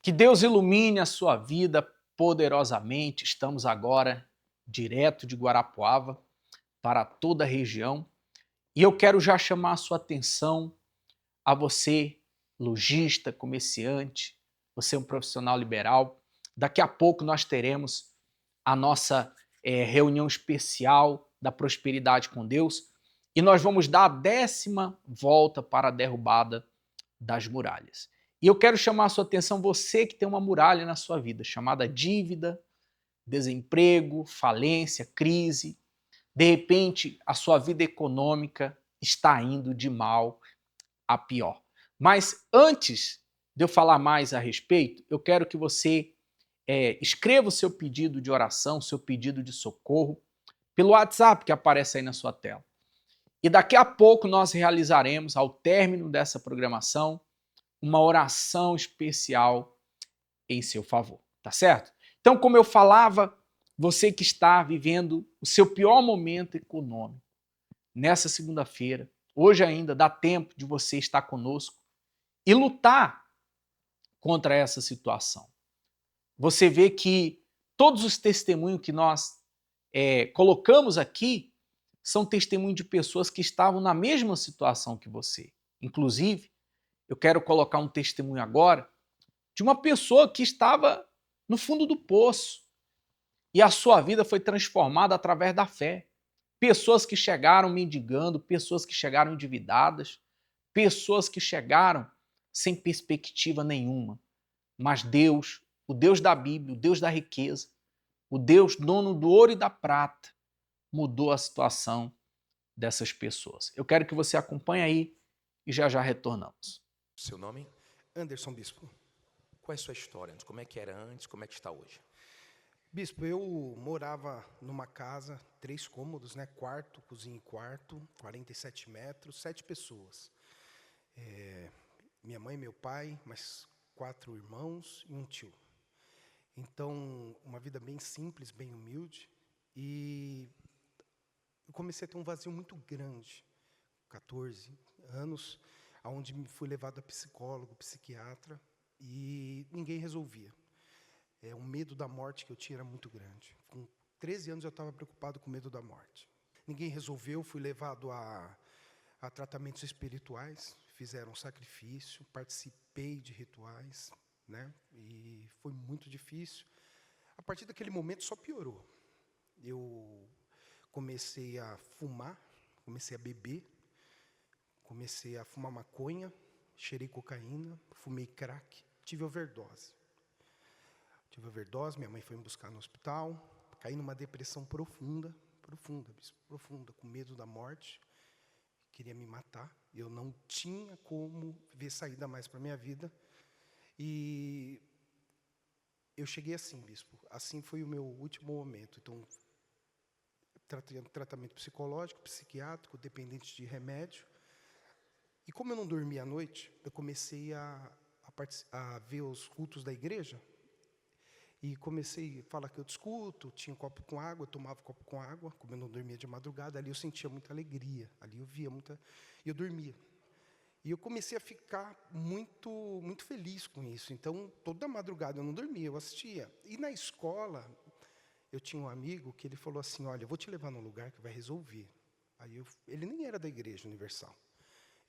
Que Deus ilumine a sua vida poderosamente. Estamos agora direto de Guarapuava para toda a região e eu quero já chamar a sua atenção a você, lojista, comerciante, você é um profissional liberal. Daqui a pouco nós teremos a nossa reunião especial da prosperidade com Deus e nós vamos dar a 10ª volta para a derrubada das muralhas. E eu quero chamar a sua atenção, você que tem uma muralha na sua vida, chamada dívida, desemprego, falência, crise. De repente, a sua vida econômica está indo de mal a pior. Mas antes de eu falar mais a respeito, eu quero que você escreva o seu pedido de oração, seu pedido de socorro, pelo WhatsApp que aparece aí na sua tela. E daqui a pouco nós realizaremos, ao término dessa programação, uma oração especial em seu favor, tá certo? Então, como eu falava, você que está vivendo o seu pior momento econômico, nessa segunda-feira, hoje ainda dá tempo de você estar conosco e lutar contra essa situação. Você vê que todos os testemunhos que nós colocamos aqui são testemunhos de pessoas que estavam na mesma situação que você. Inclusive, eu quero colocar um testemunho agora de uma pessoa que estava no fundo do poço e a sua vida foi transformada através da fé. Pessoas que chegaram mendigando, pessoas que chegaram endividadas, pessoas que chegaram sem perspectiva nenhuma. Mas Deus, o Deus da Bíblia, o Deus da riqueza, o Deus dono do ouro e da prata, mudou a situação dessas pessoas. Eu quero que você acompanhe aí e já já retornamos. Seu nome? Anderson Bispo. Qual é a sua história? Como é que era antes? Como é que está hoje? Bispo, eu morava numa casa, 3 cômodos, né? Quarto, cozinha e quarto, 47 metros, 7 pessoas. Minha mãe, meu pai, mais 4 irmãos e um tio. Então, uma vida bem simples, bem humilde. E eu comecei a ter um vazio muito grande, 14 anos, onde fui levado a psicólogo, psiquiatra, e ninguém resolvia. O medo da morte que eu tinha era muito grande. Com 13 anos eu estava preocupado com o medo da morte. Ninguém resolveu, fui levado a tratamentos espirituais, fizeram sacrifício, participei de rituais, né? E foi muito difícil. A partir daquele momento só piorou. Eu comecei a fumar, comecei a beber, comecei a fumar maconha, cheirei cocaína, fumei crack, tive overdose. Minha mãe foi me buscar no hospital, caí numa depressão profunda, com medo da morte, queria me matar, eu não tinha como ver saída mais para a minha vida, e eu cheguei assim, bispo, assim foi o meu último momento. Então, tratamento psicológico, psiquiátrico, dependente de remédio, e como eu não dormia à noite, eu comecei a ver os cultos da igreja, e comecei a falar que eu discuto, tinha um copo com água, eu tomava um copo com água, como eu não dormia de madrugada, ali eu sentia muita alegria, ali eu via muita... E eu dormia. E eu comecei a ficar muito, muito feliz com isso. Então, toda madrugada eu não dormia, eu assistia. E na escola, eu tinha um amigo que ele falou assim, olha, eu vou te levar num lugar que vai resolver. Ele nem era da Igreja Universal.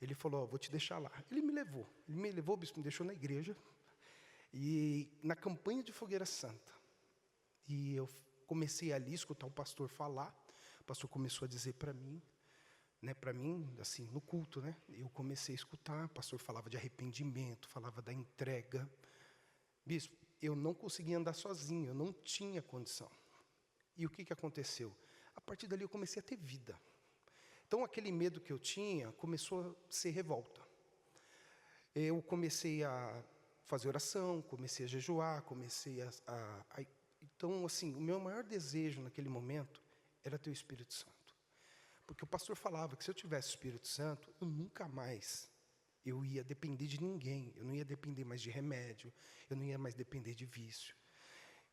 Ele falou, vou te deixar lá. Ele me levou, o bispo me deixou na igreja, e na campanha de Fogueira Santa. E eu comecei ali a escutar o pastor falar. O pastor começou a dizer para mim, assim, no culto, né? Eu comecei a escutar, o pastor falava de arrependimento, falava da entrega. Bispo, eu não conseguia andar sozinho, eu não tinha condição. E o que aconteceu? A partir dali eu comecei a ter vida. Então aquele medo que eu tinha começou a ser revolta. Eu comecei a fazer oração, comecei a jejuar, Então, assim, o meu maior desejo naquele momento era ter o Espírito Santo. Porque o pastor falava que se eu tivesse o Espírito Santo, eu nunca mais eu ia depender de ninguém, eu não ia depender mais de remédio, eu não ia mais depender de vício.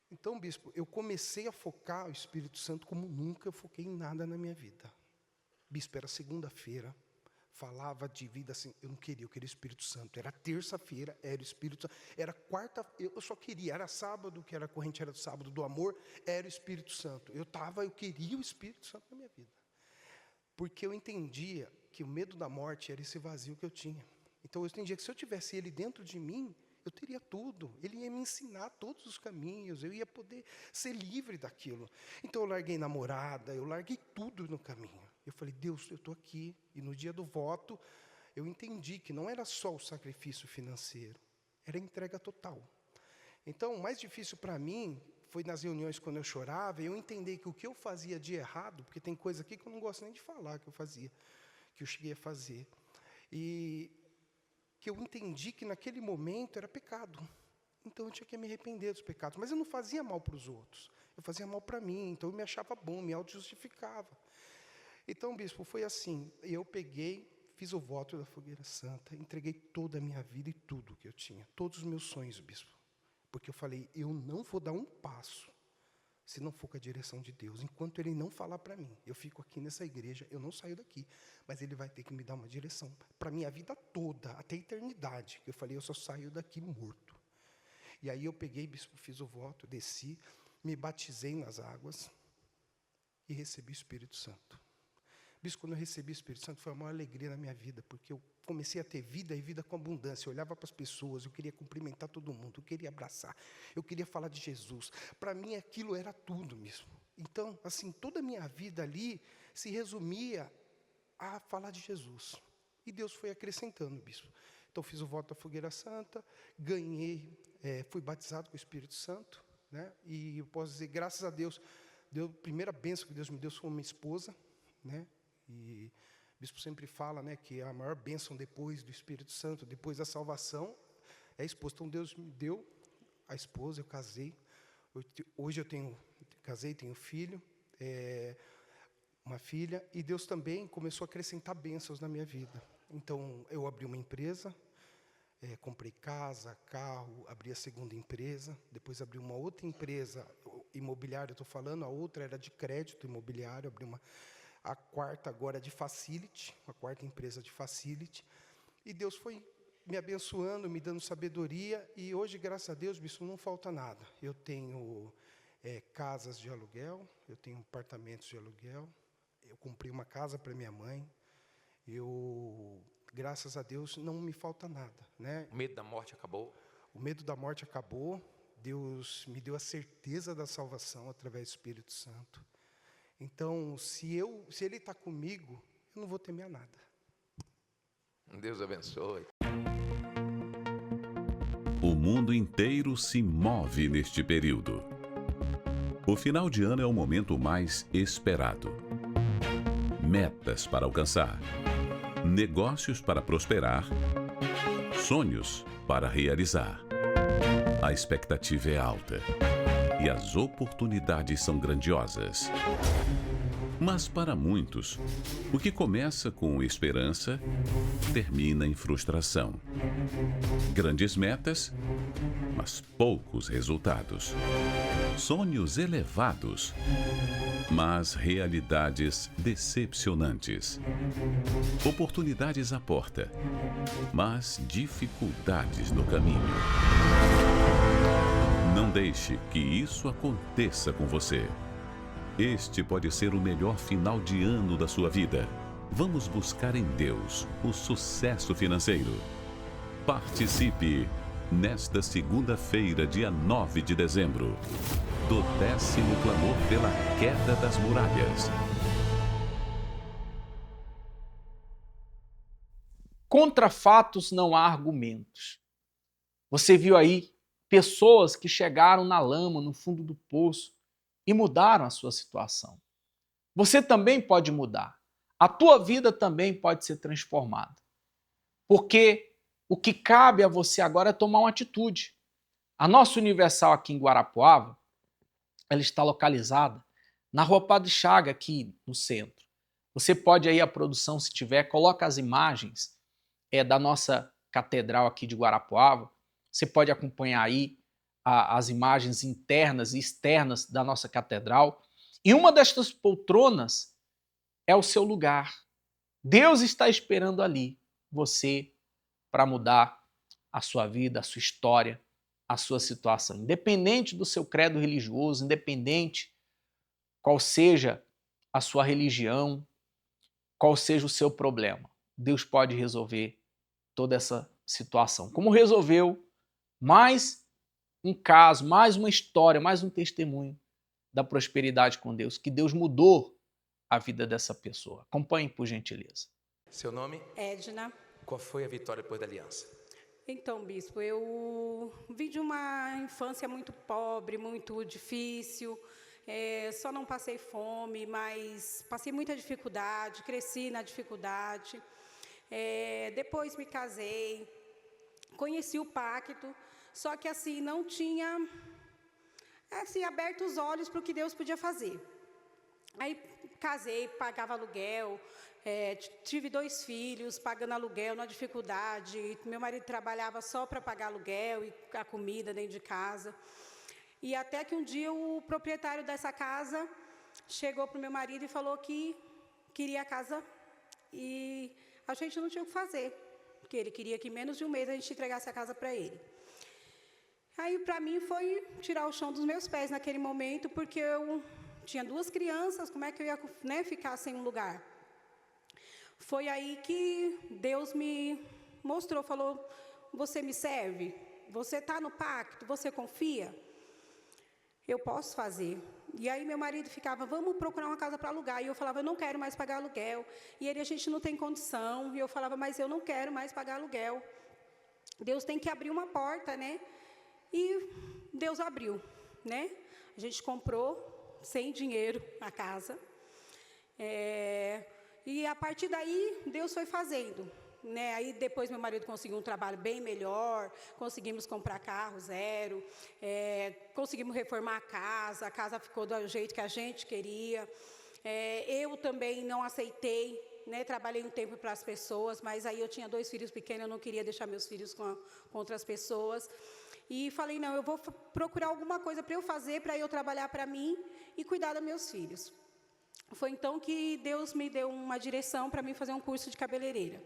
Então, bispo, eu comecei a focar o Espírito Santo como nunca eu foquei em nada na minha vida. Bispo, era segunda-feira, falava de vida assim, eu não queria, eu queria o Espírito Santo. Era terça-feira, era o Espírito Santo. Era quarta, eu só queria, era sábado, que era a corrente, era do sábado do amor, era o Espírito Santo. Eu queria o Espírito Santo na minha vida. Porque eu entendia que o medo da morte era esse vazio que eu tinha. Então eu entendia que se eu tivesse ele dentro de mim, eu teria tudo. Ele ia me ensinar todos os caminhos, eu ia poder ser livre daquilo. Então eu larguei namorada, eu larguei tudo no caminho. Eu falei, Deus, eu estou aqui. E no dia do voto, eu entendi que não era só o sacrifício financeiro, era a entrega total. Então, o mais difícil para mim foi nas reuniões quando eu chorava, eu entender que o que eu fazia de errado, porque tem coisa aqui que eu não gosto nem de falar que eu fazia, que eu cheguei a fazer. E que eu entendi que naquele momento era pecado. Então eu tinha que me arrepender dos pecados. Mas eu não fazia mal para os outros, eu fazia mal para mim, então eu me achava bom, me auto-justificava. Então, bispo, foi assim, eu peguei, fiz o voto da Fogueira Santa, entreguei toda a minha vida e tudo que eu tinha, todos os meus sonhos, bispo. Porque eu falei, eu não vou dar um passo se não for com a direção de Deus. Enquanto Ele não falar para mim, eu fico aqui nessa igreja, eu não saio daqui, mas Ele vai ter que me dar uma direção para a minha vida toda, até a eternidade. Eu falei, eu só saio daqui morto. E aí eu peguei, bispo, fiz o voto, desci, me batizei nas águas e recebi o Espírito Santo. Bispo, quando eu recebi o Espírito Santo, foi a maior alegria na minha vida, porque eu comecei a ter vida e vida com abundância. Eu olhava para as pessoas, eu queria cumprimentar todo mundo, eu queria abraçar, eu queria falar de Jesus. Para mim, aquilo era tudo mesmo. Então, assim, toda a minha vida ali se resumia a falar de Jesus. E Deus foi acrescentando, bispo. Então, fiz o voto da Fogueira Santa, ganhei, fui batizado com o Espírito Santo, né? E eu posso dizer, graças a Deus, a primeira bênção que Deus me deu foi uma esposa, né? E o bispo sempre fala, né, que a maior bênção depois do Espírito Santo, depois da salvação, é a esposa. Então Deus me deu a esposa, eu casei. Hoje eu casei, tenho filho, uma filha, e Deus também começou a acrescentar bênçãos na minha vida. Então eu abri uma empresa, comprei casa, carro, abri a segunda empresa, depois abri uma outra empresa imobiliária, estou falando, a outra era de crédito imobiliário, abri a quarta agora de facility, a quarta empresa de facility, e Deus foi me abençoando, me dando sabedoria, e hoje, graças a Deus, bispo, não falta nada. Eu tenho casas de aluguel, eu tenho apartamentos de aluguel, eu comprei uma casa para minha mãe, graças a Deus, não me falta nada, né? O medo da morte acabou? O medo da morte acabou, Deus me deu a certeza da salvação através do Espírito Santo. Então, se Ele está comigo, eu não vou temer a nada. Deus abençoe. O mundo inteiro se move neste período. O final de ano é o momento mais esperado. Metas para alcançar, negócios para prosperar, sonhos para realizar. A expectativa é alta e as oportunidades são grandiosas. Mas para muitos, o que começa com esperança termina em frustração. Grandes metas, mas poucos resultados. Sonhos elevados, mas realidades decepcionantes. Oportunidades à porta, mas dificuldades no caminho. Não deixe que isso aconteça com você. Este pode ser o melhor final de ano da sua vida. Vamos buscar em Deus o sucesso financeiro. Participe nesta segunda-feira, dia 9 de dezembro, do 10º clamor pela queda das muralhas. Contra fatos não há argumentos. Você viu aí pessoas que chegaram na lama, no fundo do poço, e mudaram a sua situação. Você também pode mudar. A tua vida também pode ser transformada. Porque o que cabe a você agora é tomar uma atitude. A nossa Universal aqui em Guarapuava, ela está localizada na Rua Padre Chaga, aqui no centro. Você pode aí, a produção, se tiver, coloca as imagens da nossa catedral aqui de Guarapuava. Você pode acompanhar aí as imagens internas e externas da nossa catedral. E uma destas poltronas é o seu lugar. Deus está esperando ali você para mudar a sua vida, a sua história, a sua situação. Independente do seu credo religioso, independente qual seja a sua religião, qual seja o seu problema, Deus pode resolver toda essa situação. Como resolveu mais um caso, mais uma história, mais um testemunho da prosperidade com Deus, que Deus mudou a vida dessa pessoa. Acompanhe, por gentileza. Seu nome? Edna. Qual foi a vitória depois da aliança? Então, bispo, eu vim de uma infância muito pobre, muito difícil. Só não passei fome, mas passei muita dificuldade, cresci na dificuldade. Depois me casei, conheci o pacto, só que assim, não tinha aberto os olhos para o que Deus podia fazer. Aí casei, pagava aluguel, tive 2 filhos, pagando aluguel na dificuldade. Meu marido trabalhava só para pagar aluguel e a comida dentro de casa. E até que um dia o proprietário dessa casa chegou para o meu marido e falou que queria a casa e a gente não tinha o que fazer, porque ele queria que em menos de um mês a gente entregasse a casa para ele. Aí, para mim, foi tirar o chão dos meus pés naquele momento, porque eu tinha 2 crianças, como é que eu ia ficar sem um lugar? Foi aí que Deus me mostrou, falou, você me serve? Você está no pacto? Você confia? Eu posso fazer. E aí meu marido ficava, vamos procurar uma casa para alugar. E eu falava, eu não quero mais pagar aluguel. E ele, a gente não tem condição. E eu falava, mas eu não quero mais pagar aluguel. Deus tem que abrir uma porta, né? E Deus abriu, né? A gente comprou sem dinheiro a casa. E a partir daí, Deus foi fazendo. Né? Aí depois meu marido conseguiu um trabalho bem melhor, conseguimos comprar carro zero, conseguimos reformar a casa ficou do jeito que a gente queria. Eu também não aceitei, né? Trabalhei um tempo para as pessoas, mas aí eu tinha 2 filhos pequenos, eu não queria deixar meus filhos com outras pessoas. E falei, não, eu vou procurar alguma coisa para eu fazer, para eu trabalhar para mim e cuidar dos meus filhos. Foi então que Deus me deu uma direção para mim fazer um curso de cabeleireira.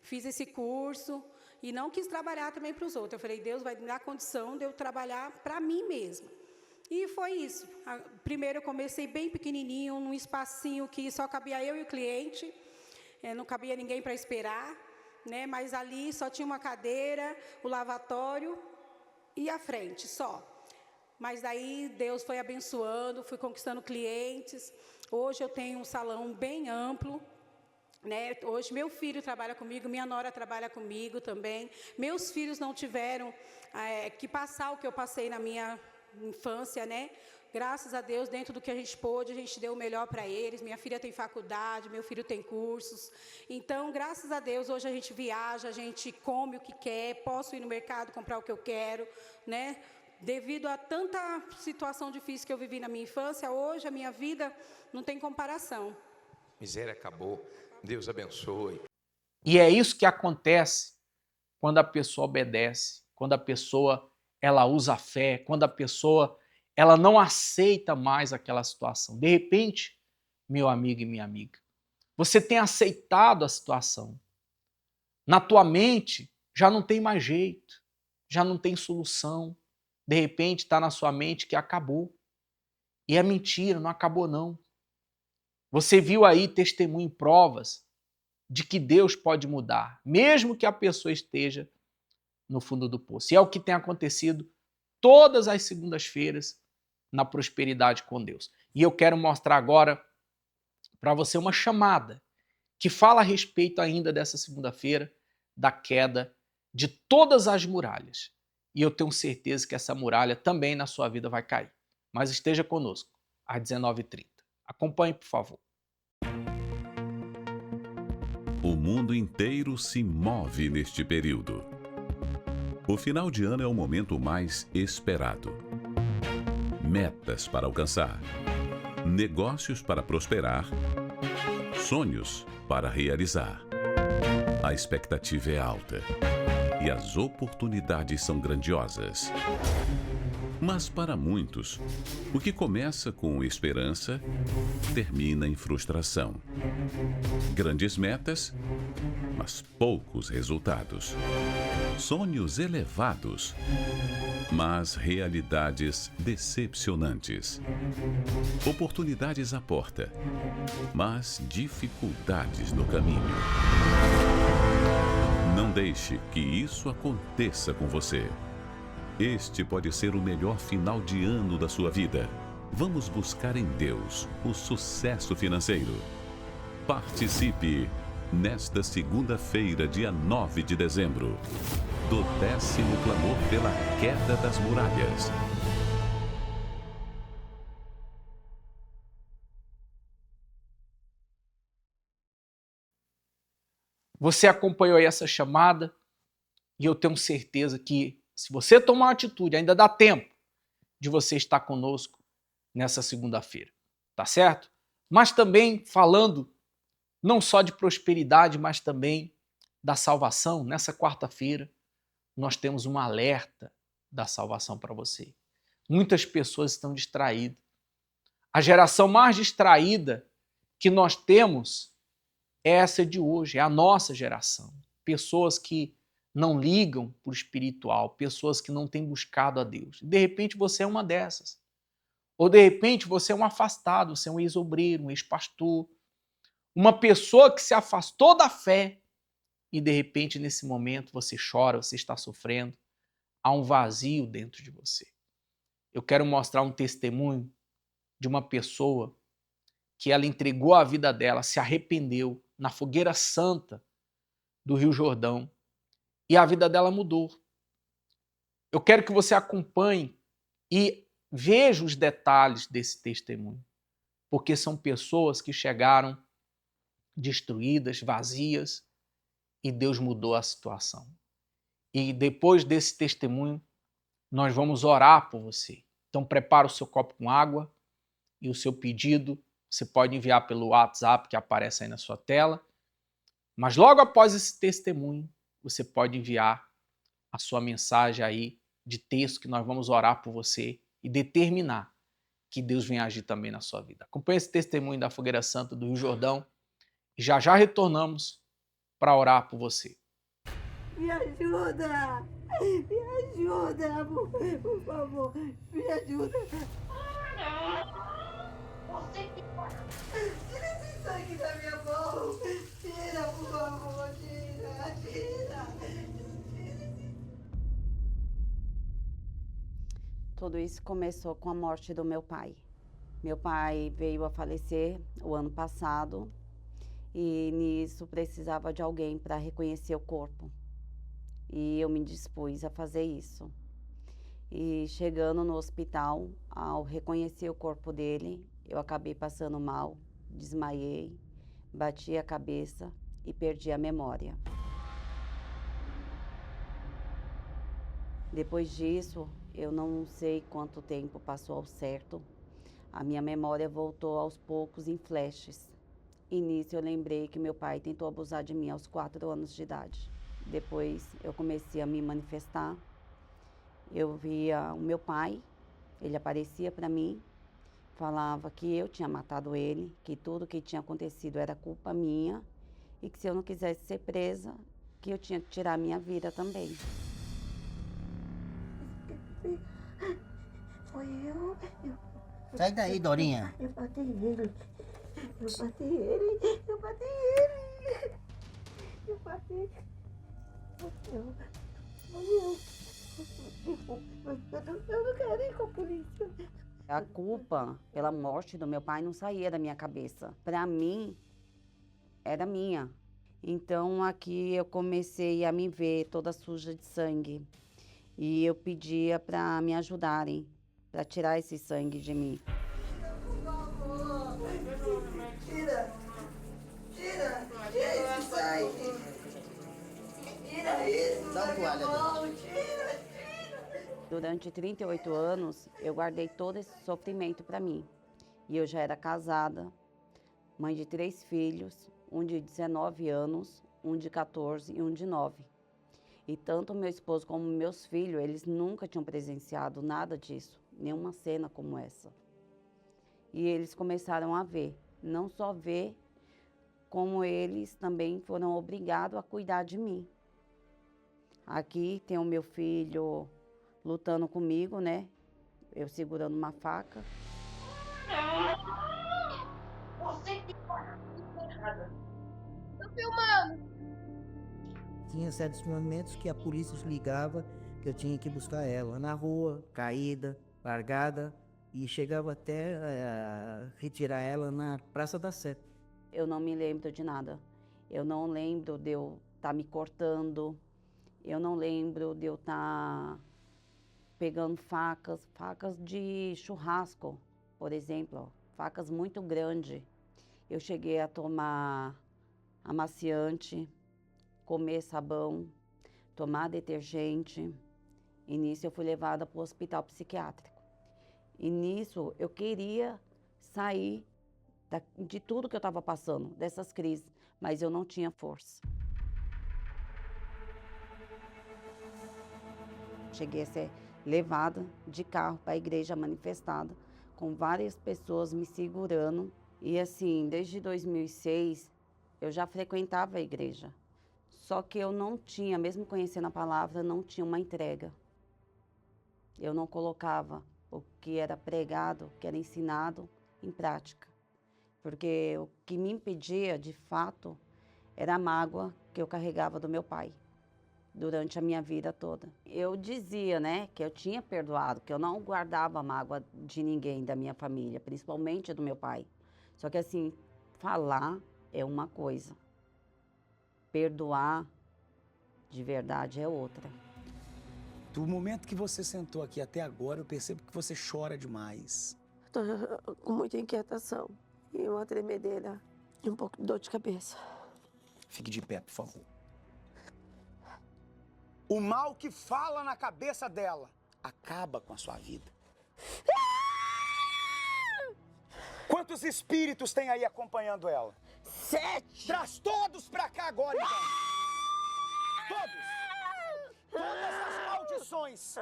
Fiz esse curso e não quis trabalhar também para os outros. Eu falei, Deus vai me dar condição de eu trabalhar para mim mesma. E foi isso. Primeiro eu comecei bem pequenininho, num espacinho que só cabia eu e o cliente. Não cabia ninguém para esperar, né? Mas ali só tinha uma cadeira, o lavatório e a frente, só. Mas daí Deus foi abençoando, fui conquistando clientes. Hoje eu tenho um salão bem amplo. Né? Hoje meu filho trabalha comigo, minha nora trabalha comigo também. Meus filhos não tiveram que passar o que eu passei na minha infância, né? Graças a Deus, dentro do que a gente pôde, a gente deu o melhor para eles. Minha filha tem faculdade, meu filho tem cursos. Então, graças a Deus, hoje a gente viaja, a gente come o que quer, posso ir no mercado comprar o que eu quero, né? Devido a tanta situação difícil que eu vivi na minha infância, hoje a minha vida não tem comparação. Miséria acabou. Deus abençoe. E é isso que acontece quando a pessoa obedece, quando a pessoa ela usa a fé, quando a pessoa ela não aceita mais aquela situação. De repente, meu amigo e minha amiga, você tem aceitado a situação. Na tua mente já não tem mais jeito, já não tem solução. De repente está na sua mente que acabou. E é mentira, não acabou não. Você viu aí testemunho e provas de que Deus pode mudar, mesmo que a pessoa esteja no fundo do poço. E é o que tem acontecido todas as segundas-feiras na prosperidade com Deus. E eu quero mostrar agora para você uma chamada que fala a respeito ainda dessa segunda-feira, da queda de todas as muralhas. E eu tenho certeza que essa muralha também na sua vida vai cair. Mas esteja conosco às 19h30. Acompanhe, por favor. O mundo inteiro se move neste período. O final de ano é o momento mais esperado. Metas para alcançar, negócios para prosperar, sonhos para realizar. A expectativa é alta e as oportunidades são grandiosas. Mas para muitos, o que começa com esperança termina em frustração. Grandes metas, mas poucos resultados. Sonhos elevados, mas realidades decepcionantes. Oportunidades à porta, mas dificuldades no caminho. Não deixe que isso aconteça com você. Este pode ser o melhor final de ano da sua vida. Vamos buscar em Deus o sucesso financeiro. Participe nesta segunda-feira, dia 9 de dezembro, do 10º clamor pela queda das muralhas. Você acompanhou aí essa chamada e eu tenho certeza que, se você tomar uma atitude, ainda dá tempo de você estar conosco nessa segunda-feira, tá certo? Mas também falando não só de prosperidade, mas também da salvação, nessa quarta-feira nós temos um alerta da salvação para você. Muitas pessoas estão distraídas. A geração mais distraída que nós temos é essa de hoje, é a nossa geração. Pessoas que não ligam para o espiritual, pessoas que não têm buscado a Deus. De repente você é uma dessas. Ou de repente você é um afastado, você é um ex-obreiro, um ex-pastor, uma pessoa que se afastou da fé e de repente nesse momento você chora, você está sofrendo, há um vazio dentro de você. Eu quero mostrar um testemunho de uma pessoa que ela entregou a vida dela, se arrependeu na fogueira santa do Rio Jordão e a vida dela mudou. Eu quero que você acompanhe e veja os detalhes desse testemunho, porque são pessoas que chegaram destruídas, vazias, e Deus mudou a situação. E depois desse testemunho, nós vamos orar por você. Então prepara o seu copo com água e o seu pedido você pode enviar pelo WhatsApp que aparece aí na sua tela. Mas logo após esse testemunho, você pode enviar a sua mensagem aí de texto que nós vamos orar por você e determinar que Deus venha agir também na sua vida. Acompanhe esse testemunho da Fogueira Santa do Rio Jordão e já já retornamos para orar por você. Me ajuda! Me ajuda, amor! Por favor, me ajuda! Tira esse sangue da minha mão! Tira, por favor! Tira! Tudo isso começou com a morte do meu pai. Meu pai veio a falecer o ano passado e nisso precisava de alguém para reconhecer o corpo. E eu me dispus a fazer isso. E chegando no hospital, ao reconhecer o corpo dele, eu acabei passando mal, desmaiei, bati a cabeça e perdi a memória. Depois disso, eu não sei quanto tempo passou ao certo, a minha memória voltou aos poucos em flashes. E nisso eu lembrei que meu pai tentou abusar de mim aos 4 anos de idade. Depois eu comecei a me manifestar. Eu via o meu pai, ele aparecia para mim, falava que eu tinha matado ele, que tudo que tinha acontecido era culpa minha e que se eu não quisesse ser presa, que eu tinha que tirar a minha vida também. Foi eu. Sai daí, Dorinha. Eu bati ele. Eu bati ele. Eu bati ele. Eu bati. Eu não quero ir com a polícia. A culpa pela morte do meu pai não saía da minha cabeça. Para mim, era minha. Então aqui eu comecei a me ver toda suja de sangue. E eu pedia para me ajudarem, para tirar esse sangue de mim. Por favor. Tira. Tira. Tira esse sangue. Tira isso da minha mão. Tira. Durante 38 anos, eu guardei todo esse sofrimento para mim. E eu já era casada, mãe de 3 filhos, um de 19 anos, um de 14 e um de 9. E tanto meu esposo como meus filhos, eles nunca tinham presenciado nada disso, nenhuma cena como essa. E eles começaram a ver, não só ver, como eles também foram obrigados a cuidar de mim. Aqui tem o meu filho lutando comigo, né? Eu segurando uma faca. Você que errada. Tô filmando. Tinha certos momentos que a polícia ligava que eu tinha que buscar ela na rua, caída, largada, e chegava até a retirar ela na Praça da Sé. Eu não me lembro de nada. Eu não lembro de eu estar me cortando. Eu não lembro de eu estar pegando facas de churrasco, por exemplo, ó, facas muito grandes. Eu cheguei a tomar amaciante, comer sabão, tomar detergente. E nisso eu fui levada para o hospital psiquiátrico. E nisso eu queria sair de tudo que eu estava passando, dessas crises, mas eu não tinha força. Cheguei a ser levada de carro para a igreja manifestada, com várias pessoas me segurando. E assim, desde 2006, eu já frequentava a igreja. Só que eu não tinha, mesmo conhecendo a palavra, não tinha uma entrega. Eu não colocava o que era pregado, o que era ensinado, em prática. Porque o que me impedia, de fato, era a mágoa que eu carregava do meu pai durante a minha vida toda. Eu dizia, né, que eu tinha perdoado, que eu não guardava mágoa de ninguém da minha família, principalmente do meu pai. Só que assim, falar é uma coisa, perdoar de verdade é outra. Do momento que você sentou aqui até agora, eu percebo que você chora demais. Tô com muita inquietação e uma tremedeira e um pouco de dor de cabeça. Fique de pé, por favor. O mal que fala na cabeça dela acaba com a sua vida. Quantos espíritos tem aí acompanhando ela? 7! Traz todos pra cá agora, então. Todos. Todas as maldições,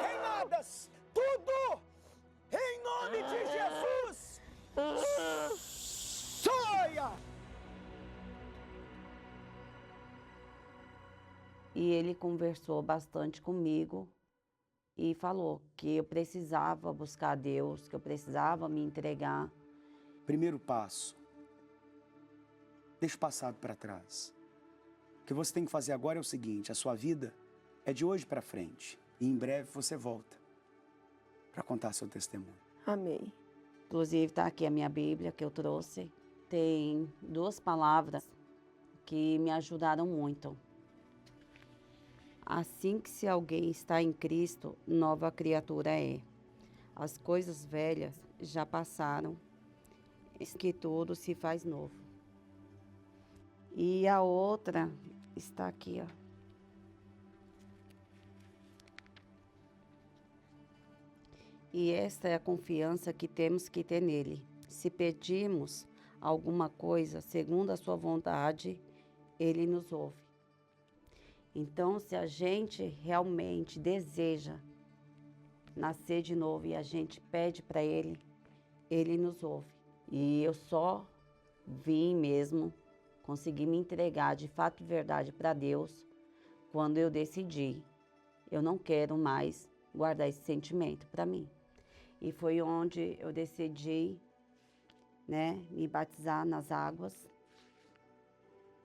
queimadas, tudo, em nome de Jesus, saia! E ele conversou bastante comigo e falou que eu precisava buscar a Deus, que eu precisava me entregar. Primeiro passo, deixa o passado para trás. O que você tem que fazer agora é o seguinte, a sua vida é de hoje para frente. E em breve você volta para contar seu testemunho. Amém. Inclusive está aqui a minha Bíblia que eu trouxe. Tem 2 palavras que me ajudaram muito. Assim que se alguém está em Cristo, nova criatura é. As coisas velhas já passaram, eis que tudo se faz novo. E a outra está aqui, ó. E esta é a confiança que temos que ter nele. Se pedirmos alguma coisa segundo a sua vontade, ele nos ouve. Então, se a gente realmente deseja nascer de novo e a gente pede para ele, ele nos ouve. E eu só vim mesmo conseguir me entregar de fato e verdade para Deus quando eu decidi. Eu não quero mais guardar esse sentimento para mim. E foi onde eu decidi, né, me batizar nas águas,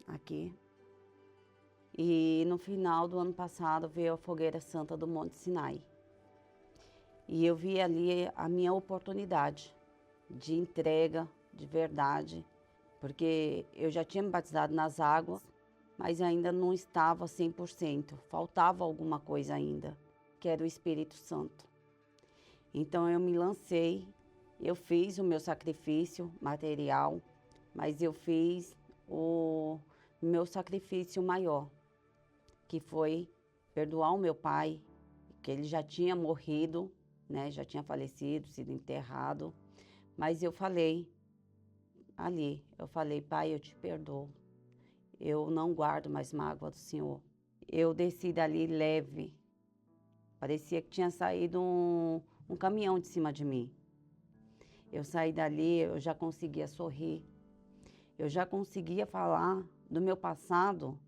aqui. E no final do ano passado veio a Fogueira Santa do Monte Sinai. E eu vi ali a minha oportunidade de entrega, de verdade, porque eu já tinha me batizado nas águas, mas ainda não estava 100%, faltava alguma coisa ainda, que era o Espírito Santo. Então eu me lancei, eu fiz o meu sacrifício material, mas eu fiz o meu sacrifício maior, que foi perdoar o meu pai, que ele já tinha morrido, né, já tinha falecido, sido enterrado, mas eu falei ali, pai, eu te perdoo, eu não guardo mais mágoa do Senhor, eu desci dali leve. Parecia que tinha saído um caminhão de cima de mim. Eu saí dali, eu já conseguia sorrir. Eu já conseguia falar do meu passado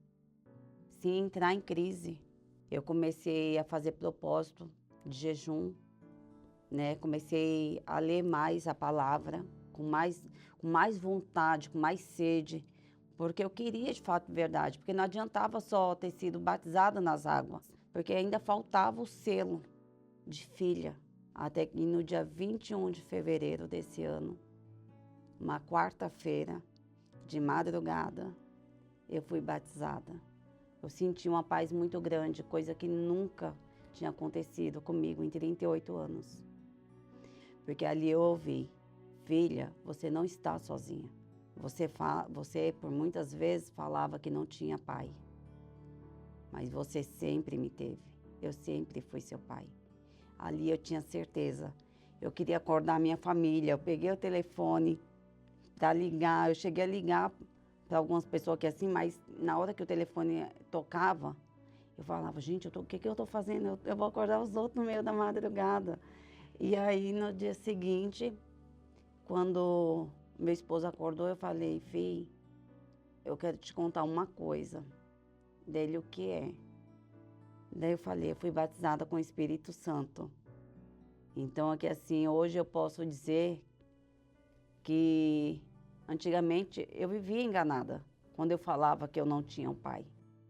sem entrar em crise. Eu comecei a fazer propósito de jejum, né? Comecei a ler mais a palavra, com mais vontade, com mais sede, porque eu queria de fato verdade, porque não adiantava só ter sido batizada nas águas, porque ainda faltava o selo de filha. Até que no dia 21 de fevereiro desse ano, uma quarta-feira, de madrugada, eu fui batizada. Eu senti uma paz muito grande, coisa que nunca tinha acontecido comigo em 38 anos. Porque ali eu ouvi, filha, você não está sozinha. Você por muitas vezes falava que não tinha pai, mas você sempre me teve. Eu sempre fui seu pai. Ali eu tinha certeza. Eu queria acordar minha família. Eu peguei o telefone para ligar. Eu cheguei a ligar para algumas pessoas que assim, mas na hora que o telefone tocava, eu falava, gente, o que eu estou fazendo? Eu vou acordar os outros no meio da madrugada. E aí, no dia seguinte, quando meu esposo acordou, eu falei, filho, eu quero te contar uma coisa. Dele, o que é? Daí eu falei, eu fui batizada com o Espírito Santo. Então, aqui assim, hoje eu posso dizer que antigamente eu vivia enganada quando eu falava que eu não tinha um pai.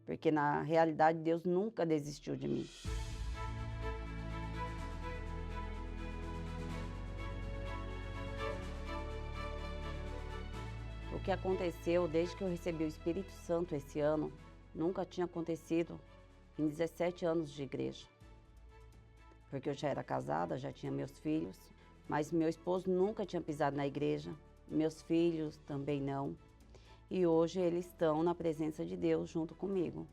Porque na realidade Deus nunca desistiu de mim. O que aconteceu desde que eu recebi o Espírito Santo esse ano, nunca tinha acontecido em 17 anos de igreja. Porque eu já era casada, já tinha meus filhos, mas meu esposo nunca tinha pisado na igreja, meus filhos também não. E hoje eles estão na presença de Deus junto comigo.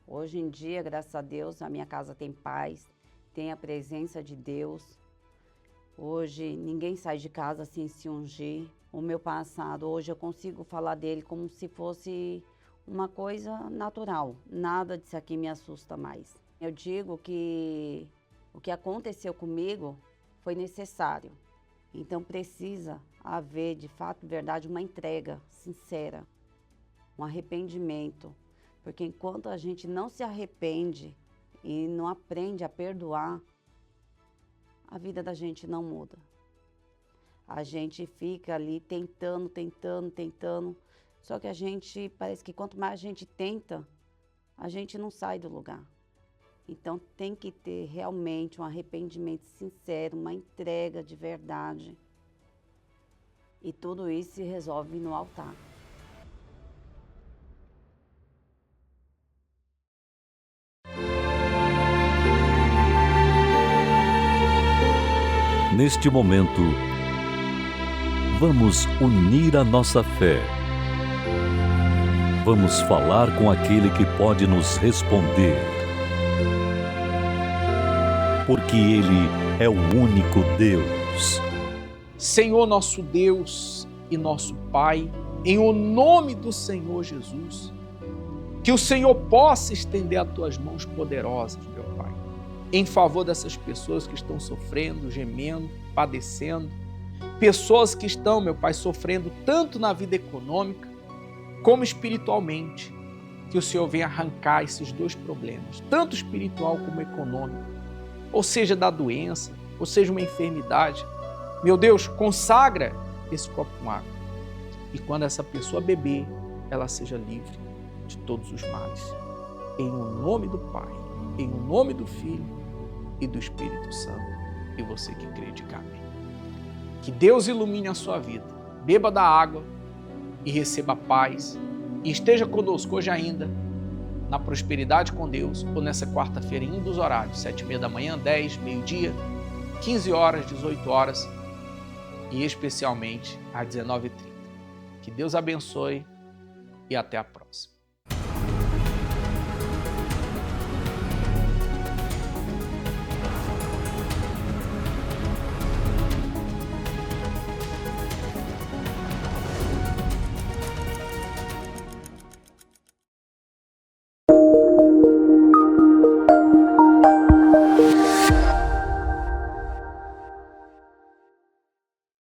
Hoje em dia, graças a Deus, a minha casa tem paz, tem a presença de Deus. Hoje ninguém sai de casa sem se ungir. O meu passado, hoje eu consigo falar dele como se fosse uma coisa natural. Nada disso aqui me assusta mais. Eu digo que o que aconteceu comigo foi necessário. Então precisa haver, de fato, verdade, uma entrega sincera, um arrependimento. Porque enquanto a gente não se arrepende e não aprende a perdoar, a vida da gente não muda. A gente fica ali tentando. Só que a gente, parece que quanto mais a gente tenta, a gente não sai do lugar. Então tem que ter realmente um arrependimento sincero, uma entrega de verdade. E tudo isso se resolve no altar. Neste momento, vamos unir a nossa fé. Vamos falar com aquele que pode nos responder. Porque Ele é o único Deus. Senhor nosso Deus e nosso Pai, em o nome do Senhor Jesus, que o Senhor possa estender as tuas mãos poderosas, meu Pai, em favor dessas pessoas que estão sofrendo, gemendo, padecendo, pessoas que estão, meu Pai, sofrendo tanto na vida econômica como espiritualmente, que o Senhor venha arrancar esses dois problemas, tanto espiritual como econômico, ou seja, da doença, ou seja, uma enfermidade. Meu Deus, consagra esse copo com água. E quando essa pessoa beber, ela seja livre de todos os males. Em o nome do Pai, em o nome do Filho e do Espírito Santo. E você que crê, diga amém. Que Deus ilumine a sua vida. Beba da água e receba paz. E esteja conosco hoje ainda, na Prosperidade com Deus, ou nessa quarta-feira em um dos horários, 7h30 da manhã, 10, meio-dia, 15 horas, 18 horas e especialmente às 19h30. Que Deus abençoe e até a próxima.